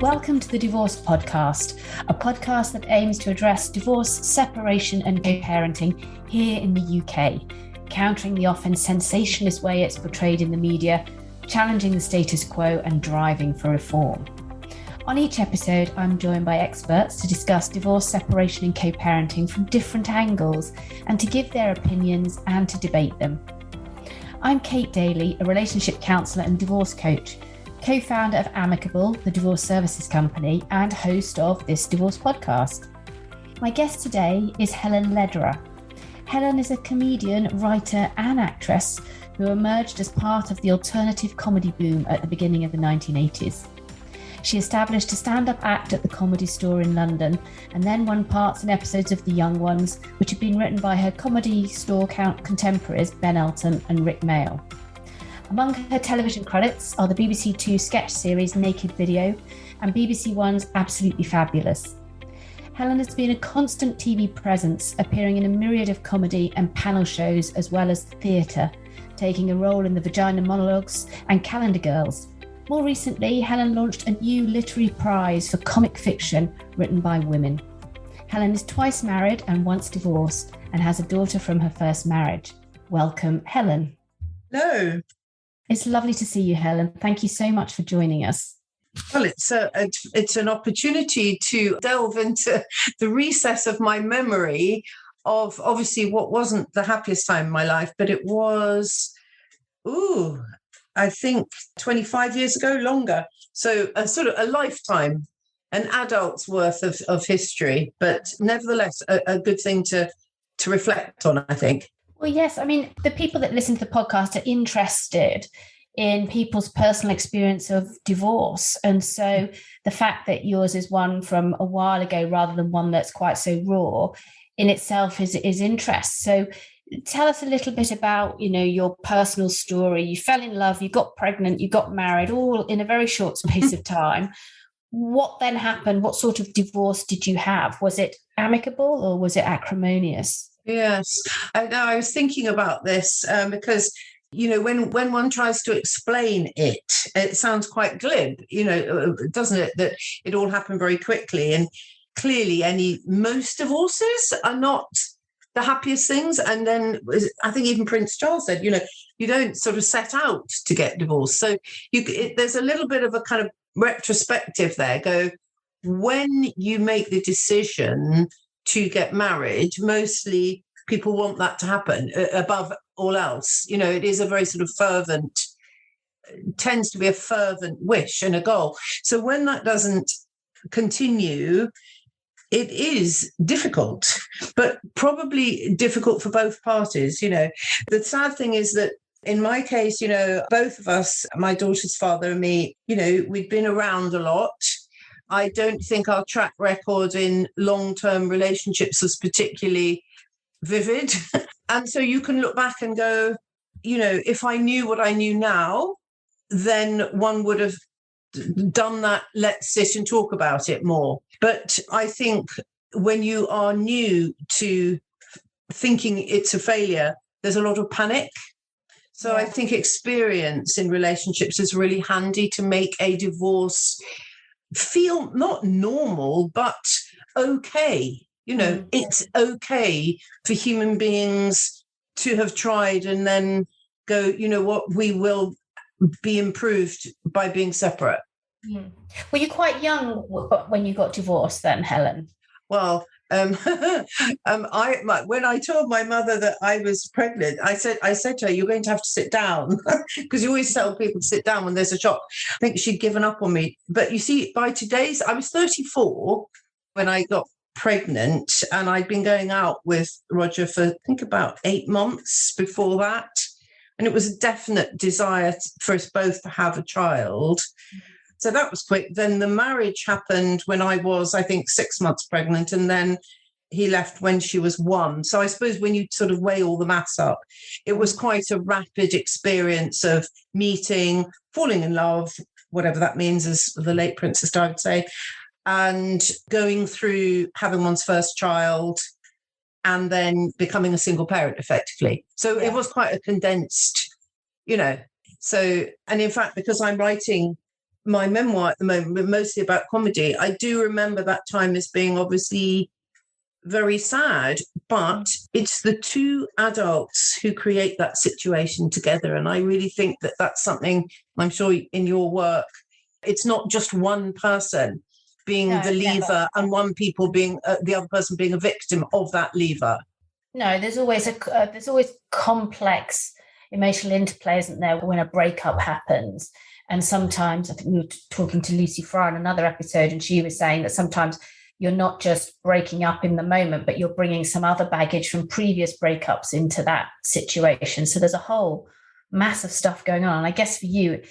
Welcome to the Divorce Podcast, a podcast that aims to address divorce, separation and co-parenting here in the UK, countering the often sensationalist way it's portrayed in the media, challenging the status quo and driving for reform. On each episode, I'm joined by experts to discuss divorce, separation and co-parenting from different angles and to give their opinions and to debate them. I'm Kate Daly, a relationship counsellor and divorce coach, co-founder of Amicable, the divorce services company, and host of this divorce podcast. My guest today is Helen Lederer. Helen is a comedian, writer and actress who emerged as part of the alternative comedy boom at the beginning of the 1980s. She established a stand-up act at the Comedy Store in London and then won parts in episodes of The Young Ones, which had been written by her Comedy Store contemporaries Ben Elton and Rick Mayall. Among her television credits are the BBC Two sketch series Naked Video and BBC One's Absolutely Fabulous. Helen has been a constant TV presence, appearing in a myriad of comedy and panel shows as well as theatre, taking a role in the Vagina Monologues and Calendar Girls. More recently, Helen launched a new literary prize for comic fiction written by women. Helen is twice married and once divorced and has a daughter from her first marriage. Welcome, Helen. Hello. It's lovely to see you, Helen. Thank you so much for joining us. Well, it's an opportunity to delve into the recess of my memory of obviously what wasn't the happiest time in my life, but it was, I think 25 years ago, longer. So a sort of a lifetime, an adult's worth of history, but nevertheless, a good thing to reflect on, I think. Well, yes. I mean, the people that listen to the podcast are interested in people's personal experience of divorce. And so the fact that yours is one from a while ago rather than one that's quite so raw in itself is interest. So tell us a little bit about, your personal story. You fell in love, you got pregnant, you got married, all in a very short space of time. What then happened? What sort of divorce did you have? Was it amicable or was it acrimonious? Yes, I was thinking about this because, when one tries to explain it, it sounds quite glib, doesn't it? That it all happened very quickly. And clearly most divorces are not the happiest things. And then I think even Prince Charles said, you don't sort of set out to get divorced. So there's a little bit of a kind of retrospective there. When you make the decision to get married, mostly people want that to happen above all else. It is a very sort of tends to be a fervent wish and a goal. So when that doesn't continue, it is difficult, but probably difficult for both parties. The sad thing is that in my case, both of us, my daughter's father and me, we'd been around a lot. I don't think our track record in long-term relationships was particularly vivid. And so you can look back and go, if I knew what I knew now, then one would have done that, let's sit and talk about it more. But I think when you are new to thinking it's a failure, there's a lot of panic. So I think experience in relationships is really handy to make a divorce feel not normal, but okay. It's okay for human beings to have tried and then go, what, we will be improved by being separate. Were you quite young when you got divorced then, Helen? Well, when I told my mother that I was pregnant, I said to her, "You're going to have to sit down," because you always tell people to sit down when there's a shock. I think she'd given up on me. But you see, I was 34 when I got pregnant, and I'd been going out with Roger for I think about 8 months before that, and it was a definite desire for us both to have a child. So that was quick. Then the marriage happened when I was, I think, 6 months pregnant, and then he left when she was 1. So I suppose when you sort of weigh all the maths up, it was quite a rapid experience of meeting, falling in love, whatever that means, as the late Princess Di would say, and going through having one's first child and then becoming a single parent effectively. So it was quite a condensed, So, and in fact, because I'm writing my memoir at the moment, but mostly about comedy, I do remember that time as being obviously very sad, but it's the two adults who create that situation together. And I really think that that's something, I'm sure in your work, it's not just one person being the lever never. and one people being the other person being a victim of that lever. No, there's always complex emotional interplay, isn't there, when a breakup happens? And sometimes, I think we were talking to Lucy Fry in another episode, and she was saying that sometimes you're not just breaking up in the moment, but you're bringing some other baggage from previous breakups into that situation. So there's a whole mass of stuff going on. And I guess for you,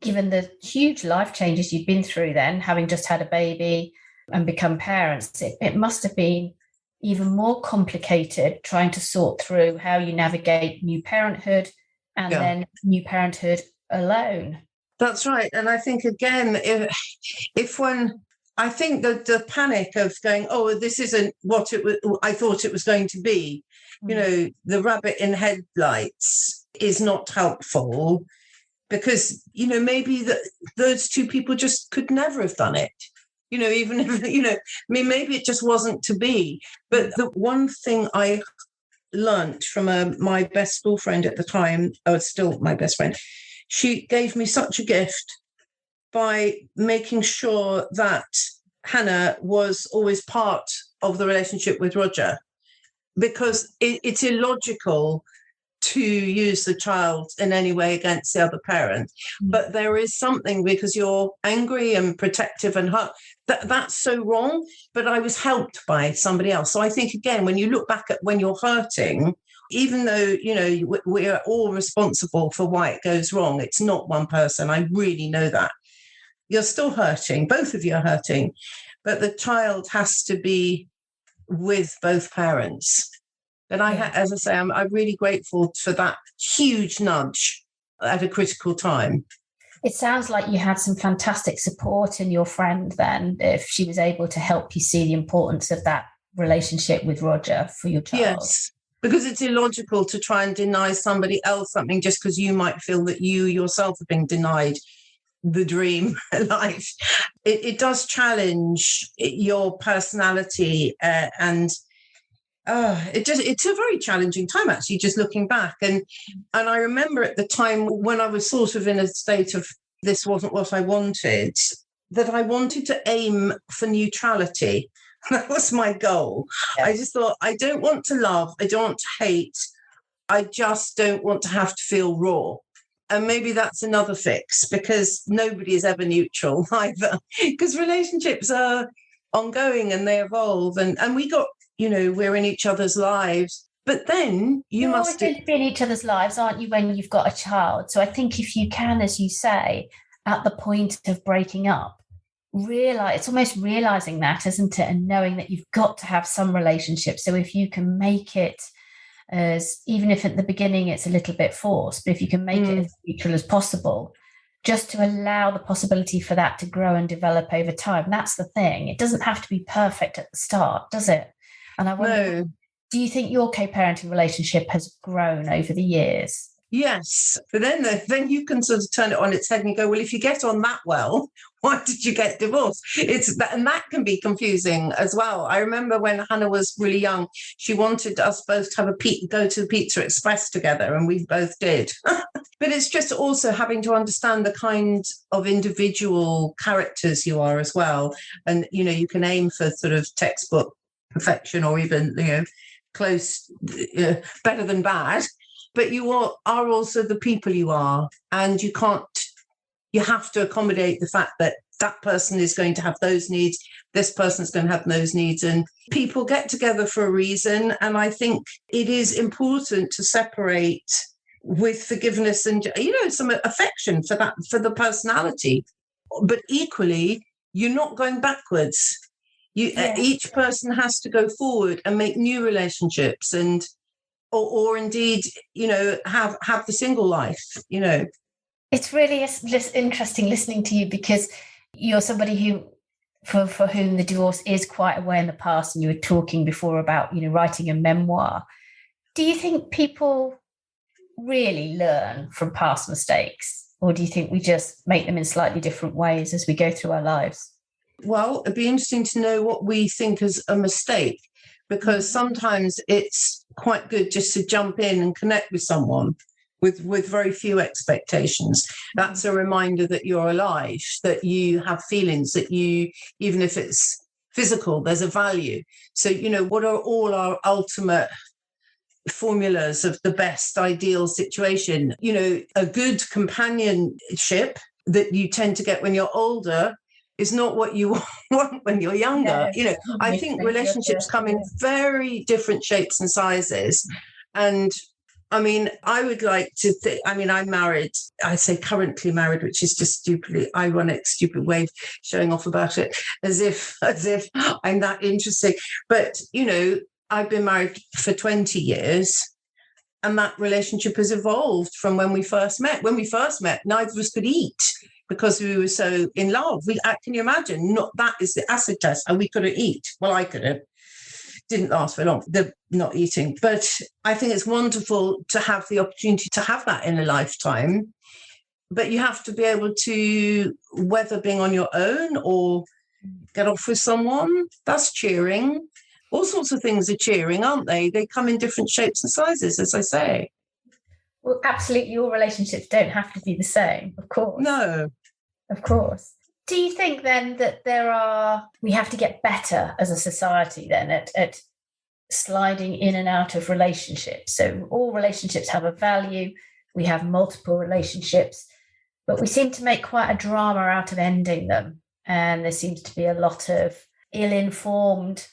given the huge life changes you've been through then, having just had a baby and become parents, it must have been even more complicated trying to sort through how you navigate new parenthood and then new parenthood alone. That's right. And I think, again, if when I think that the panic of going, oh, this isn't what I thought it was going to be, the rabbit in headlights is not helpful, because, maybe those two people just could never have done it. Even if, maybe it just wasn't to be. But the one thing I learnt from my best school friend at the time, still my best friend, she gave me such a gift by making sure that Hannah was always part of the relationship with Roger, because it's illogical to use the child in any way against the other parent. But there is something, because you're angry and protective and hurt, that's so wrong. But I was helped by somebody else. So I think, again, when you look back at when you're hurting, even though, we're all responsible for why it goes wrong, it's not one person. I really know that. You're still hurting. Both of you are hurting. But the child has to be with both parents. And as I say, I'm really grateful for that huge nudge at a critical time. It sounds like you had some fantastic support in your friend then, if she was able to help you see the importance of that relationship with Roger for your child. Yes, because it's illogical to try and deny somebody else something just because you might feel that you yourself have been denied the dream life. It does challenge your personality and it's a very challenging time, actually, just looking back. And I remember at the time when I was sort of in a state of this wasn't what I wanted, that I wanted to aim for neutrality. That was my goal. Yeah. I just thought, I don't want to love, I don't want to hate, I just don't want to have to feel raw. And maybe that's another fix, because nobody is ever neutral either, because relationships are ongoing and they evolve. And we got, we're in each other's lives. But then you're always going to be in each other's lives, aren't you, when you've got a child? So I think if you can, as you say, at the point of breaking up, it's almost realizing that, isn't it? And knowing that you've got to have some relationship. So if you can make it as, even if at the beginning it's a little bit forced, but if you can make it as neutral as possible, just to allow the possibility for that to grow and develop over time. That's the thing. It doesn't have to be perfect at the start, does it? And I wonder, do you think your co-parenting relationship has grown over the years? Yes, but then you can sort of turn it on its head and go, well, if you get on that well, why did you get divorced? And that can be confusing as well. I remember when Hannah was really young, she wanted us both to have go to the Pizza Express together, and we both did. But it's just also having to understand the kind of individual characters you are as well. And, you can aim for sort of textbook perfection, or even, close, better than bad. But you are also the people you are, and you have to accommodate the fact that that person is going to have those needs, this person's going to have those needs, and people get together for a reason. And I think it is important to separate with forgiveness and, some affection for the personality. But equally, you're not going backwards. Each person has to go forward and make new relationships and or indeed, have the single life, It's really interesting listening to you, because you're somebody who, for whom the divorce is quite a way in the past, and you were talking before about, writing a memoir. Do you think people really learn from past mistakes? Or do you think we just make them in slightly different ways as we go through our lives? Well, it'd be interesting to know what we think is a mistake, because sometimes it's quite good just to jump in and connect with someone with very few expectations. That's a reminder that you're alive, that you have feelings, that you, even if it's physical, there's a value. So, what are all our ultimate formulas of the best ideal situation? A good companionship that you tend to get when you're older is not what you want when you're younger. I think relationships come in very different shapes and sizes. And I mean, I would like to think, I'm married. I say currently married, which is just stupidly ironic, stupid way of showing off about it, as if I'm that interesting. But, I've been married for 20 years, and that relationship has evolved from when we first met. When we first met, neither of us could eat because we were so in love. Can you imagine? Not that is the acid test, and we couldn't eat. Well, I couldn't. Didn't last very long, the not eating. But I think it's wonderful to have the opportunity to have that in a lifetime. But you have to be able to, whether being on your own or get off with someone, that's cheering. All sorts of things are cheering, aren't they? They come in different shapes and sizes, as I say. Well, absolutely. All relationships don't have to be the same, of course. No. Of course. Do you think then that we have to get better as a society then at sliding in and out of relationships? So all relationships have a value. We have multiple relationships, but we seem to make quite a drama out of ending them. And there seems to be a lot of ill-informed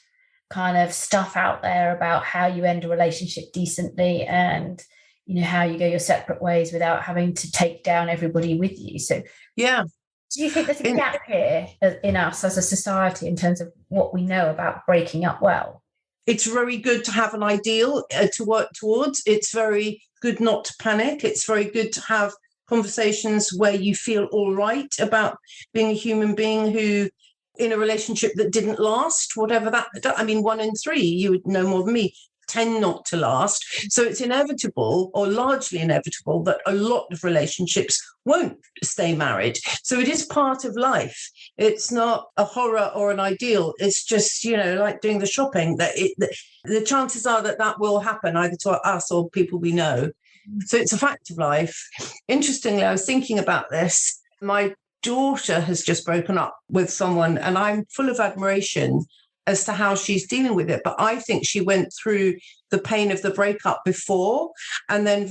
kind of stuff out there about how you end a relationship decently and, how you go your separate ways without having to take down everybody with you. So yeah. Do you think there's a gap here in us as a society in terms of what we know about breaking up well? It's very good to have an ideal to work towards. It's very good not to panic. It's very good to have conversations where you feel all right about being a human being who, in a relationship that didn't last, whatever that, 1 in 3, you would know more than me, tend not to last. So it's inevitable, or largely inevitable, that a lot of relationships won't stay married. So it is part of life. It's not a horror or an ideal. It's just, like doing the shopping, that the chances are that will happen either to us or people we know. So it's a fact of life. Interestingly, I was thinking about this. My daughter has just broken up with someone, and I'm full of admiration as to how she's dealing with it. But I think she went through the pain of the breakup before, and then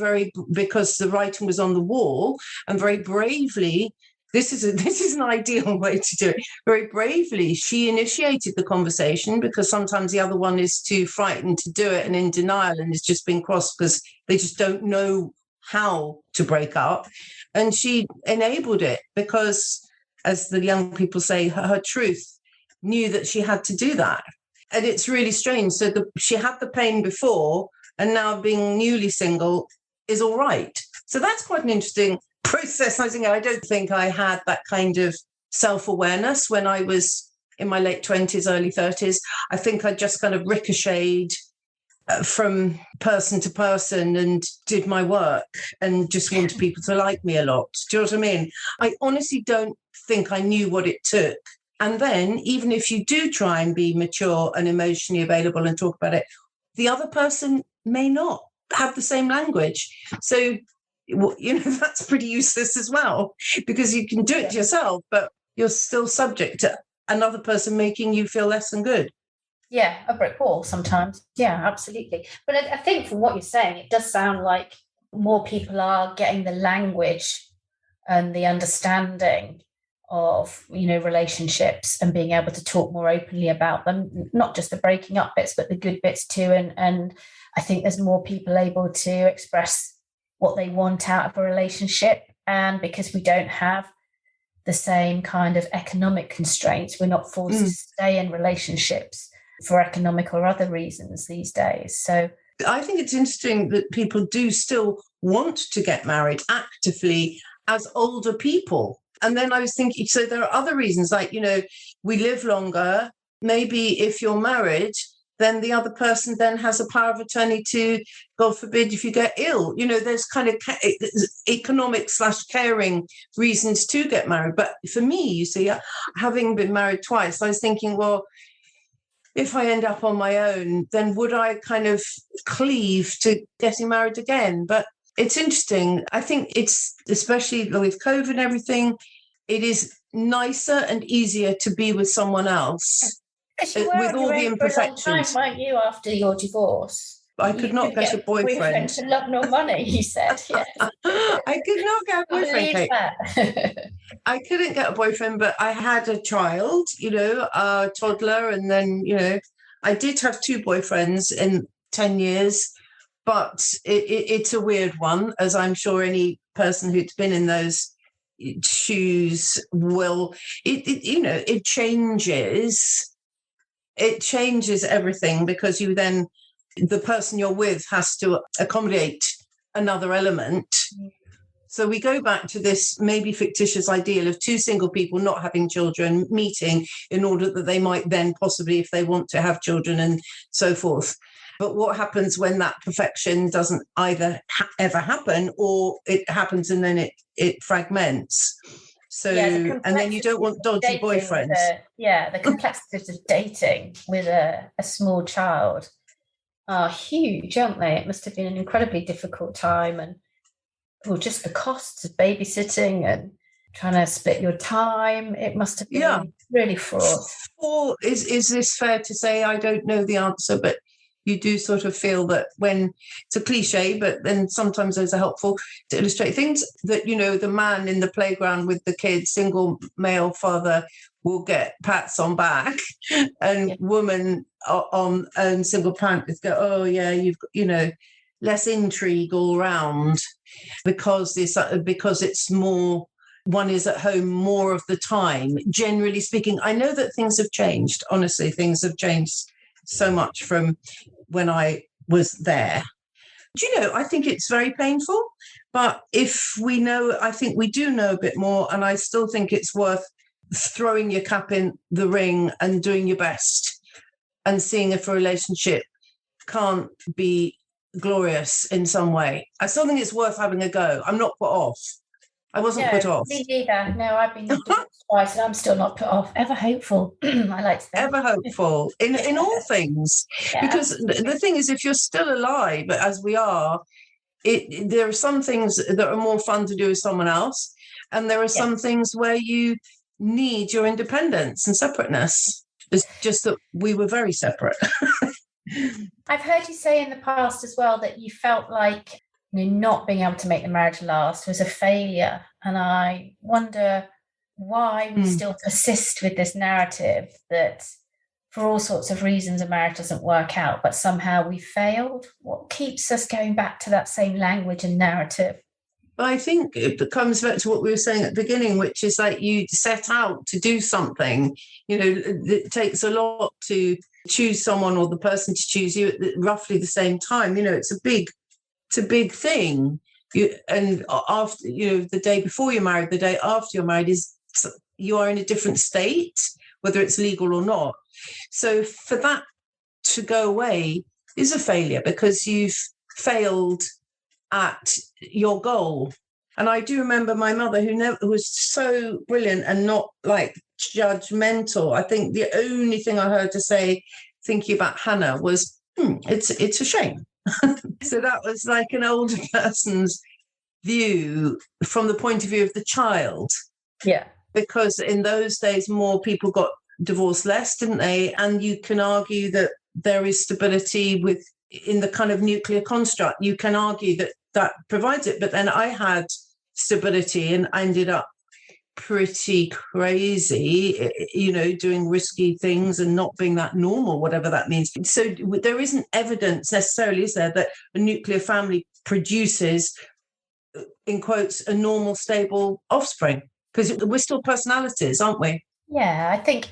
because the writing was on the wall, and very bravely, this is an ideal way to do it. Very bravely, she initiated the conversation, because sometimes the other one is too frightened to do it and in denial and has just been cross because they just don't know how to break up. And she enabled it because, as the young people say, her truth knew that she had to do that. And it's really strange. So she had the pain before, and now being newly single is all right. So that's quite an interesting process. I don't think I had that kind of self-awareness when I was in my late 20s, early 30s. I think I just kind of ricocheted from person to person and did my work and just wanted people to like me a lot. Do you know what I mean? I honestly don't think I knew what it took. And then, even if you do try and be mature and emotionally available and talk about it, the other person may not have the same language. So, that's pretty useless as well, because you can do it yourself, but you're still subject to another person making you feel less than good. Yeah, a brick wall sometimes. Yeah, absolutely. But I think from what you're saying, it does sound like more people are getting the language and the understanding of, relationships and being able to talk more openly about them, not just the breaking up bits, but the good bits too. And I think there's more people able to express what they want out of a relationship. And because we don't have the same kind of economic constraints, we're not forced to stay in relationships for economic or other reasons these days. So I think it's interesting that people do still want to get married actively as older people. And then I was thinking, so there are other reasons, like, we live longer. Maybe if you're married, then the other person then has a power of attorney to, God forbid, if you get ill. There's kind of economic/caring reasons to get married. But for me, you see, having been married twice, I was thinking, well, if I end up on my own, then would I kind of cleave to getting married again? But it's interesting. I think it's, especially with COVID and everything, it is nicer and easier to be with someone else. You were with all the imperfections. For a long time, weren't you, after your divorce? I could not get a boyfriend. For love nor money, you said. Yes. I could not get a boyfriend, Kate. I couldn't get a boyfriend, but I had a child, a toddler. And then, I did have 2 boyfriends in 10 years, but it's a weird one, as I'm sure any person who's been in those shoes will. It changes. It changes everything, because the person you're with has to accommodate another element. So we go back to this maybe fictitious ideal of 2 single people not having children meeting in order that they might then possibly, if they want to, have children and so forth. But what happens when that perfection doesn't either ever happen, or it happens and then it fragments? So, and then you don't want dodgy boyfriends. The complexities of dating with a small child are huge, aren't they? It must have been an incredibly difficult time, and just the costs of babysitting and trying to split your time. It must have been really fraught. Or is this fair to say? I don't know the answer, but you do sort of feel that, when it's a cliche, but then sometimes those are helpful to illustrate things, that, the man in the playground with the kids, single male father, will get pats on back, and woman on single parent go, oh yeah, you've got, less intrigue all round, because it's more, one is at home more of the time, generally speaking. I know that things have changed. Honestly, things have changed so much from when I was there. I think it's very painful, but if we know, I think we do know a bit more, and I still think it's worth throwing your cap in the ring and doing your best, and seeing if a relationship can't be glorious in some way. I still think it's worth having a go. I'm not put off. I wasn't put off. Me neither. No, I've been divorced twice, and I'm still not put off. Ever hopeful. I like to think. Ever hopeful in all things. Yeah, because the thing is, if you're still alive, as we are, there are some things that are more fun to do with someone else, and there are some things where you need your independence and separateness. It's just that we were very separate. I've heard you say in the past as well that you felt like not being able to make the marriage last was a failure. And I wonder why we still persist with this narrative that for all sorts of reasons a marriage doesn't work out, but somehow we failed. What keeps us going back to that same language and narrative? I think it comes back to what we were saying at the beginning, which is like, you set out to do something. It takes a lot to choose someone, or the person to choose you at roughly the same time. It's a big thing. And after, the day before you're married, the day after you're married, you are in a different state, whether it's legal or not. So for that to go away is a failure, because you've failed at your goal. And I do remember my mother, who was so brilliant and not like judgmental. I think the only thing I heard her say, thinking about Hannah, was, it's a shame. So that was like an older person's view from the point of view of the child. Yeah. Because in those days, more people got divorced less, didn't they? And you can argue that there is stability in the kind of nuclear construct. You can argue that provides it. But then I had stability, and I ended up pretty crazy, doing risky things and not being that normal, whatever that means. So there isn't evidence necessarily, is there, that a nuclear family produces, in quotes, a normal, stable offspring? Because we're still personalities, aren't we? Yeah, I think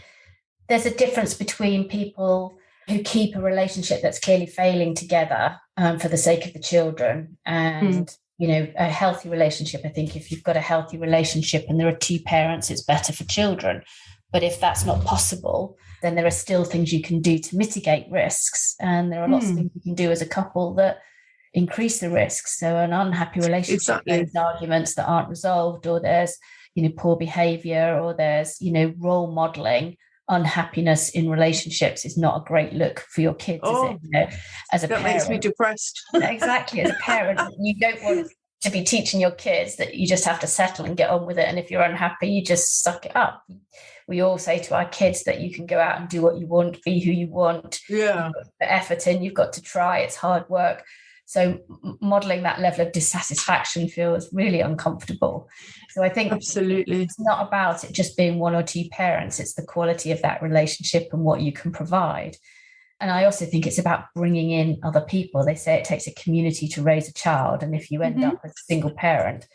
there's a difference between people who keep a relationship that's clearly failing together for the sake of the children, and a healthy relationship. I think if you've got a healthy relationship and there are 2 parents, it's better for children. But if that's not possible, then there are still things you can do to mitigate risks. And there are lots of things you can do as a couple that increase the risks. So an unhappy relationship, Exactly. there's arguments that aren't resolved, or there's, poor behavior, or there's, role modeling. Unhappiness in relationships is not a great look for your kids, is it? As a parent. That makes me depressed. Exactly. As a parent, you don't want to be teaching your kids that you just have to settle and get on with it. And if you're unhappy, you just suck it up. We all say to our kids that you can go out and do what you want, be who you want. Yeah. You've got to put effort in, you've got to try, it's hard work. So modeling that level of dissatisfaction feels really uncomfortable. So I think absolutely, it's not about it just being one or two parents. It's the quality of that relationship and what you can provide. And I also think it's about bringing in other people. They say it takes a community to raise a child. And if you end up as a single parent,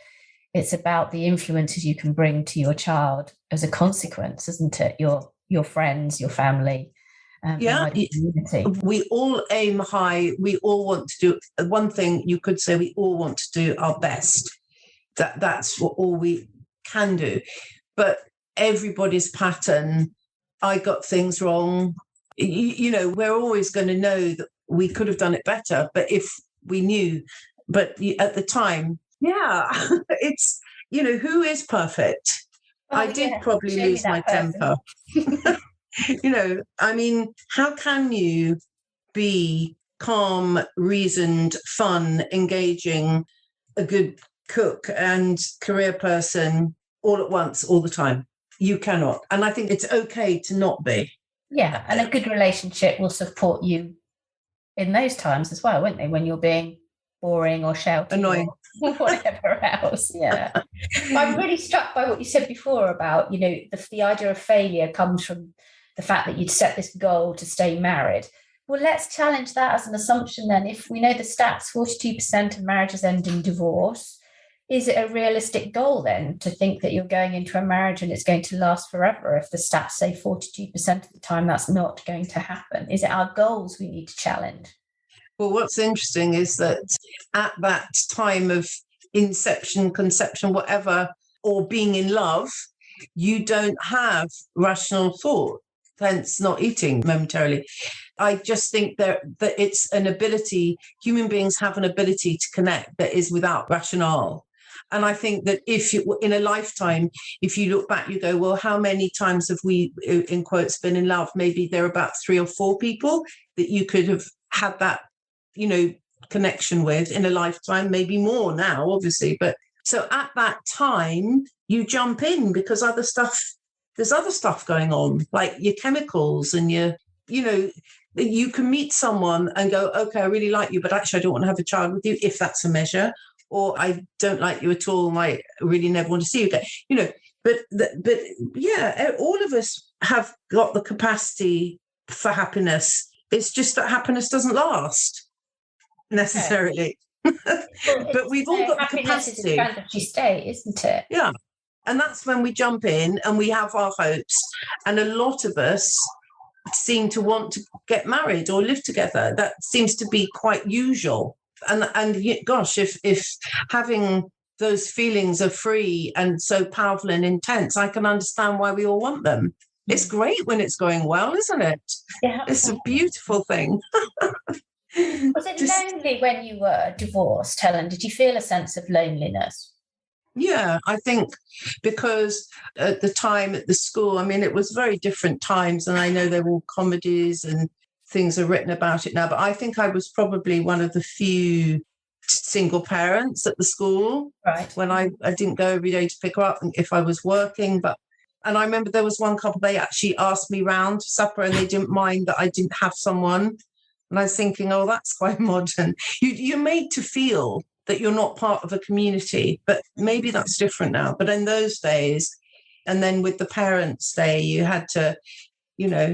it's about the influences you can bring to your child as a consequence, isn't it? Your friends, your family. We all aim high. We all want to do one thing. You could say we all want to do our best. That's what all we can do. But everybody's pattern, I got things wrong. We're always going to know that we could have done it better. But if we knew, but at the time, it's, who is perfect? I did probably lose my temper. How can you be calm, reasoned, fun, engaging, a good cook and career person all at once, all the time? You cannot. And I think it's okay to not be. Yeah, and a good relationship will support you in those times as well, won't they? When you're being boring or shouty, annoying, or whatever else. Yeah. I'm really struck by what you said before about, the idea of failure comes from the fact that you'd set this goal to stay married. Well, let's challenge that as an assumption then. If we know the stats, 42% of marriages end in divorce, is it a realistic goal then to think that you're going into a marriage and it's going to last forever if the stats say 42% of the time that's not going to happen? Is it our goals we need to challenge? Well, what's interesting is that at that time of inception, conception, whatever, or being in love, you don't have rational thought, hence not eating momentarily. I just think that it's an ability, human beings have an ability to connect that is without rationale. And I think that if you, in a lifetime, if you look back, you go, well, how many times have we, in quotes, been in love? Maybe there are about 3 or 4 people that you could have had that, connection with in a lifetime, maybe more now, obviously. But so at that time, you jump in because there's other stuff going on, like your chemicals and you can meet someone and go, okay, I really like you, but actually I don't want to have a child with you, if that's a measure. Or I don't like you at all, and I really never want to see you again. But all of us have got the capacity for happiness. It's just that happiness doesn't last necessarily. Well, but we've all got the capacity. Is a transitory state, isn't it? Yeah. And that's when we jump in and we have our hopes. And a lot of us seem to want to get married or live together. That seems to be quite usual. And gosh, if having those feelings are free and so powerful and intense, I can understand why we all want them. It's great when it's going well, isn't it? Yeah, it's a beautiful thing. Was it lonely when you were divorced, Helen? Did you feel a sense of loneliness? Yeah, I think because at the time at the school, it was very different times, and I know there were all comedies and things are written about it now, but I think I was probably one of the few single parents at the school. Right. When I didn't go every day to pick her up if I was working. And I remember there was one couple, they actually asked me round to supper and they didn't mind that I didn't have someone. And I was thinking, oh, that's quite modern. You're made to feel that you're not part of a community, but maybe that's different now. But in those days, and then with the Parents' Day, you had to,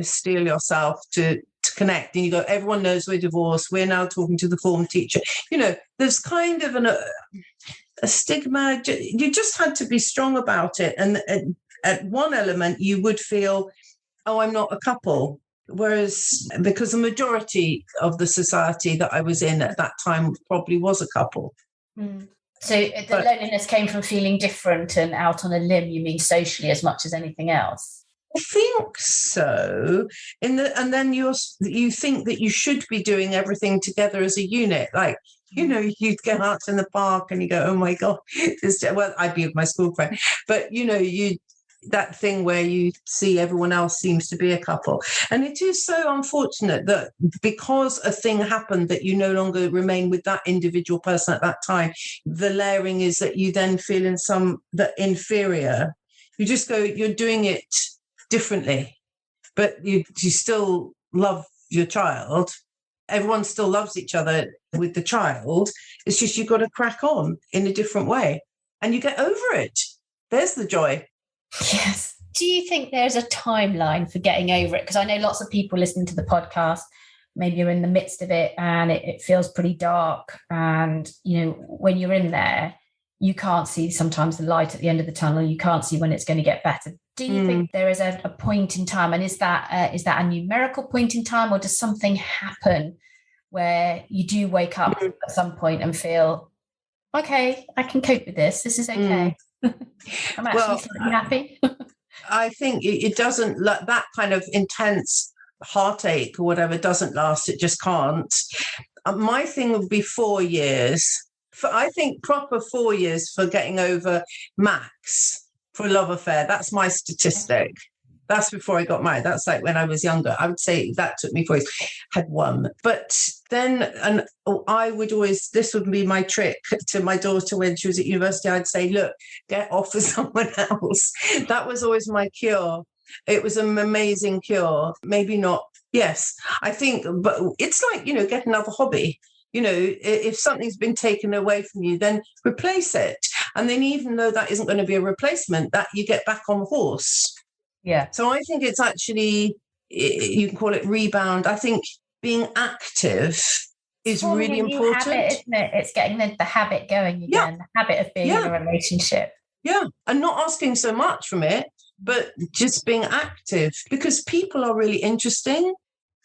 steel yourself to connect. And you go, everyone knows we're divorced. We're now talking to the form teacher. There's kind of a stigma. You just had to be strong about it. And at one element, you would feel, oh, I'm not a couple. Whereas because the majority of the society that I was in at that time probably was a couple. Mm. So loneliness came from feeling different and out on a limb, you mean socially as much as anything else? I think so. And then you think that you should be doing everything together as a unit. Like, you'd go out in the park and you go, oh my God, I'd be with my school friend. But, that thing where you see everyone else seems to be a couple. And it is so unfortunate that because a thing happened that you no longer remain with that individual person at that time, the layering is that you then feel that inferior. You just go, you're doing it differently, but you still love your child. Everyone still loves each other with the child. It's just you've got to crack on in a different way and you get over it. There's the joy. Yes. Do you think there's a timeline for getting over it? Because I know lots of people listening to the podcast, maybe you're in the midst of it and it feels pretty dark. And, when you're in there, you can't see sometimes the light at the end of the tunnel. You can't see when it's going to get better. Do you think there is a point in time? And is that a numerical point in time, or does something happen where you do wake up at some point and feel, okay, I can cope with this. This is okay. I'm actually slightly happy. I think it doesn't, that kind of intense heartache or whatever doesn't last. It just can't. My thing would be 4 years. I think proper 4 years for getting over max for a love affair. That's my statistic. That's before I got married. That's like when I was younger. I would say that took me 4 years. Had one. But then, and I would always, this would be my trick to my daughter when she was at university. I'd say, look, get off with someone else. That was always my cure. It was an amazing cure. Maybe not. Yes, I think, but it's like, get another hobby. If something's been taken away from you, then replace it. And then even though that isn't going to be a replacement, that you get back on the horse. Yeah. So I think it's actually, you can call it rebound. I think being active is really important. Habit, isn't it? It's getting the habit going again, the habit of being in a relationship. Yeah. And not asking so much from it, but just being active, because people are really interesting.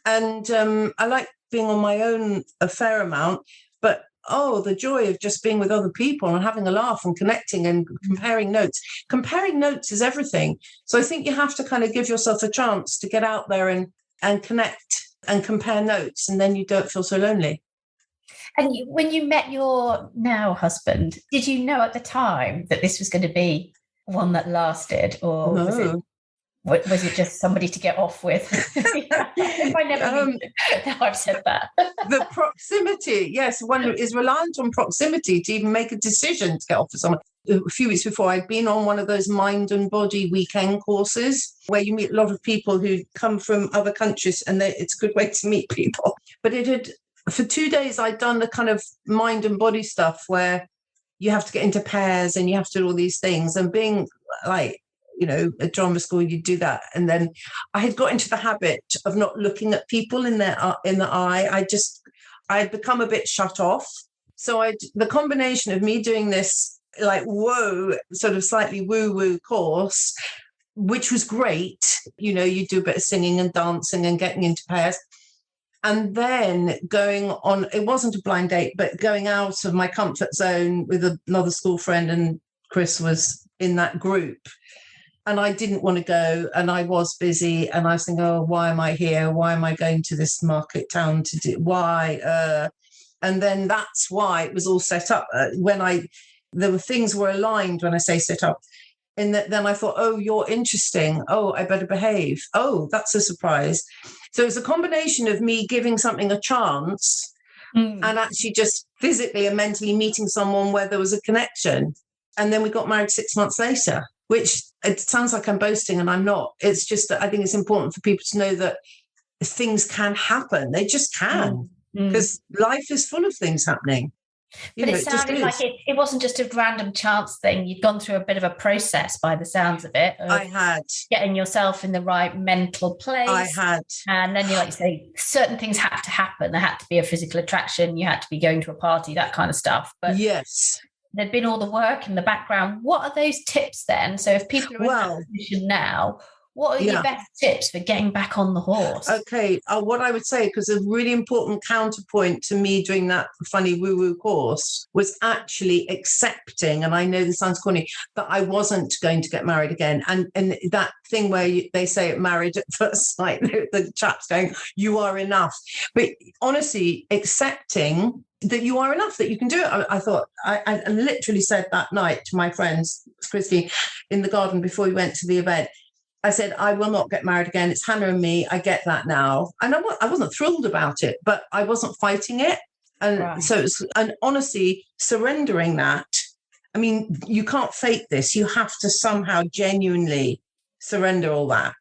And I like being on my own a fair amount, but the joy of just being with other people and having a laugh and connecting and comparing notes. Comparing notes is everything. So I think you have to kind of give yourself a chance to get out there and connect and compare notes, and then you don't feel so lonely. And when you met your now husband, did you know at the time that this was going to be one that lasted, or was it just somebody to get off with? If I never now I've said that. The proximity, yes, one is reliant on proximity to even make a decision to get off with someone. A few weeks before, I'd been on one of those mind and body weekend courses where you meet a lot of people who come from other countries, and it's a good way to meet people. But for 2 days, I'd done the kind of mind and body stuff where you have to get into pairs and you have to do all these things. And being like, at drama school, you do that. And then I had got into the habit of not looking at people in the eye. I had become a bit shut off. So the combination of me doing this, like, sort of slightly woo-woo course, which was great. You do a bit of singing and dancing and getting into pairs. And then going on, it wasn't a blind date, but going out of my comfort zone with another school friend, and Chris was in that group. And I didn't want to go, and I was busy, and I was thinking, why am I here? Why am I going to this market town to do? Why? And then that's why it was all set up. There were things were aligned when I say set up. And then I thought, you're interesting. I better behave. That's a surprise. So it's a combination of me giving something a chance and actually just physically and mentally meeting someone where there was a connection. And then we got married 6 months later, which it sounds like I'm boasting, and I'm not. It's just that I think it's important for people to know that things can happen. They just can, because life is full of things happening. But it sounded like it wasn't just a random chance thing. You'd gone through a bit of a process by the sounds of it. I had. Getting yourself in the right mental place. I had. And then, like you say, certain things had to happen. There had to be a physical attraction. You had to be going to a party, that kind of stuff. But yes, there'd been all the work in the background. What are those tips then? So if people are in that position now, What are your best tips for getting back on the horse? Okay, what I would say, because a really important counterpoint to me doing that funny woo-woo course was actually accepting, and I know this sounds corny, that I wasn't going to get married again. And that thing where they say married at first sight, the chap's going, you are enough. But honestly, accepting that you are enough, that you can do it. I thought, I literally said that night to my friends, Christy, in the garden before we went to the event, I said, I will not get married again. It's Hannah and me. I get that now. And I wasn't thrilled about it, but I wasn't fighting it. And so it's, and honestly, surrendering that. I mean, you can't fake this. You have to somehow genuinely surrender all that.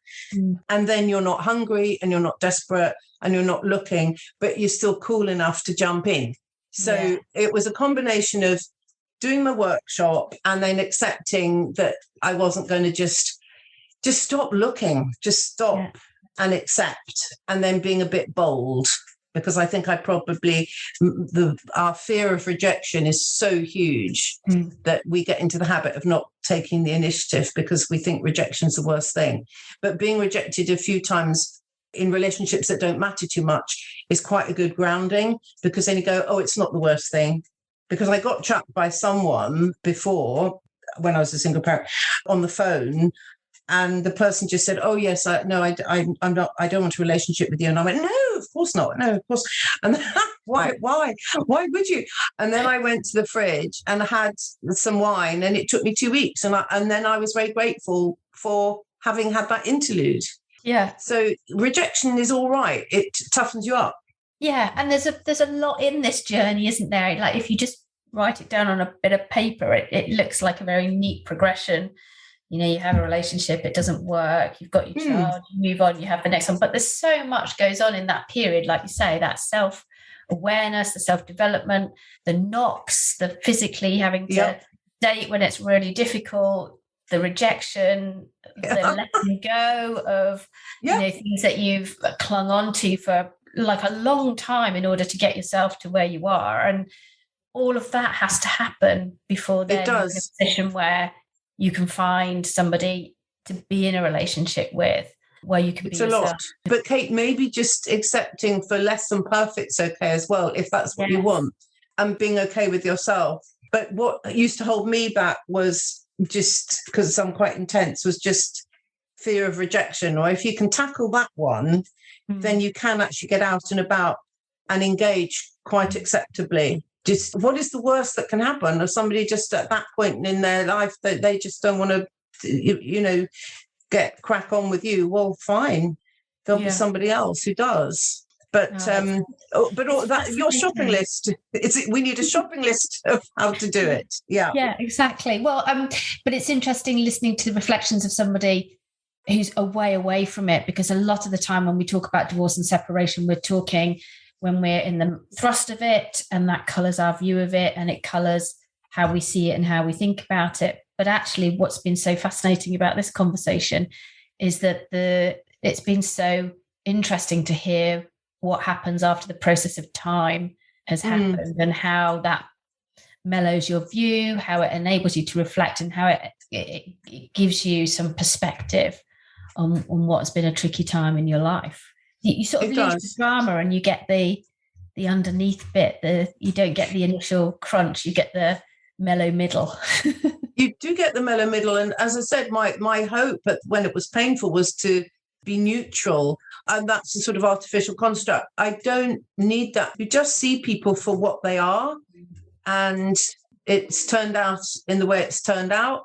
And then you're not hungry and you're not desperate and you're not looking, but you're still cool enough to jump in. So it was a combination of doing my workshop and then accepting that I wasn't going to just stop looking, just stop and accept, and then being a bit bold, because I think our fear of rejection is so huge that we get into the habit of not taking the initiative because we think rejection is the worst thing. But being rejected a few times in relationships that don't matter too much is quite a good grounding, because then you go, oh, it's not the worst thing. Because I got trapped by someone before, when I was a single parent, on the phone. And the person just said, oh, yes, I'm not, I don't want a relationship with you. And I went, no, of course not. No, of course. And then, why would you? And then I went to the fridge and had some wine, and it took me 2 weeks. And then I was very grateful for having had that interlude. Yeah. So rejection is all right. It toughens you up. Yeah. And there's a lot in this journey, isn't there? Like if you just write it down on a bit of paper, it looks like a very neat progression. You know, you have a relationship, it doesn't work, you've got your child, you move on, you have the next one. But there's so much goes on in that period, like you say, that self-awareness, the self-development, the knocks, the physically having to date when it's really difficult, the rejection, the letting go of things that you've clung on to for like a long time in order to get yourself to where you are. And all of that has to happen before then you're in a position where you can find somebody to be in a relationship with, where you can be yourself. It's a lot. But Kate, maybe just accepting for less than perfect's okay as well, if that's what you want, and being okay with yourself. But what used to hold me back was just, because I'm quite intense, was just fear of rejection. Or if you can tackle that one, then you can actually get out and about and engage quite acceptably. Just what is the worst that can happen? Or somebody just at that point in their life that they just don't want to, get crack on with you. Well, fine, there'll be somebody else who does. But all that, your shopping list. We need a shopping list of how to do it. Yeah. Yeah, exactly. Well, but it's interesting listening to the reflections of somebody who's away from it, because a lot of the time when we talk about divorce and separation, we're talking when we're in the thrust of it, and that colours our view of it, and it colours how we see it and how we think about it. But actually what's been so fascinating about this conversation is that it's been so interesting to hear what happens after the process of time has happened, and how that mellows your view, how it enables you to reflect, and how it gives you some perspective on what's been a tricky time in your life. You sort of lose the drama and you get the underneath bit. You don't get the initial crunch, you get the mellow middle. You do get the mellow middle. And as I said, my hope when it was painful was to be neutral. And that's a sort of artificial construct. I don't need that. You just see people for what they are. And it's turned out in the way it's turned out.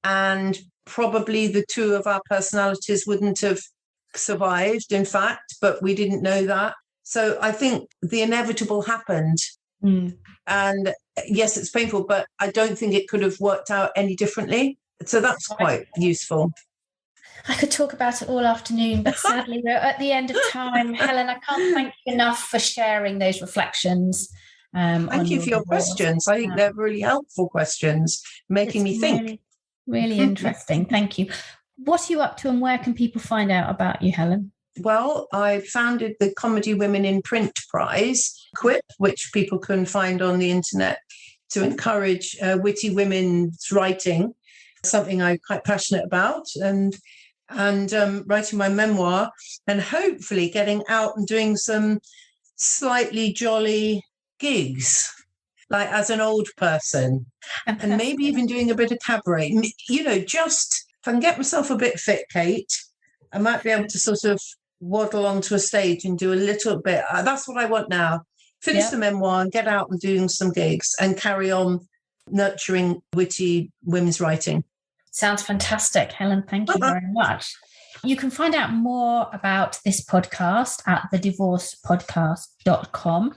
And probably the two of our personalities wouldn't have survived, in fact, but we didn't know that. So I think the inevitable happened. And yes, it's painful, but I don't think it could have worked out any differently. So that's quite useful. I could talk about it all afternoon, but sadly we're at the end of time. Helen, I can't thank you enough for sharing those reflections. Thank you for your questions. I think they're really helpful questions, making me think. Really, really interesting. Thank you. What are you up to, and where can people find out about you, Helen? Well, I founded the Comedy Women in Print Prize, QUIP, which people can find on the internet, to encourage witty women's writing, something I'm quite passionate about. And and writing my memoir, and hopefully getting out and doing some slightly jolly gigs, like as an old person. And maybe even doing a bit of cabaret. Just if I can get myself a bit fit, Kate, I might be able to sort of waddle onto a stage and do a little bit. That's what I want now. Finish the memoir and get out and doing some gigs and carry on nurturing witty women's writing. Sounds fantastic, Helen. Thank you very much. You can find out more about this podcast at thedivorcepodcast.com.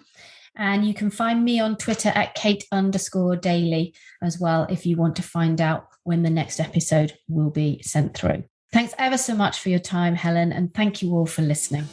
And you can find me on Twitter at Kate_Daily as well, if you want to find out when the next episode will be sent through. Thanks ever so much for your time, Helen, and thank you all for listening.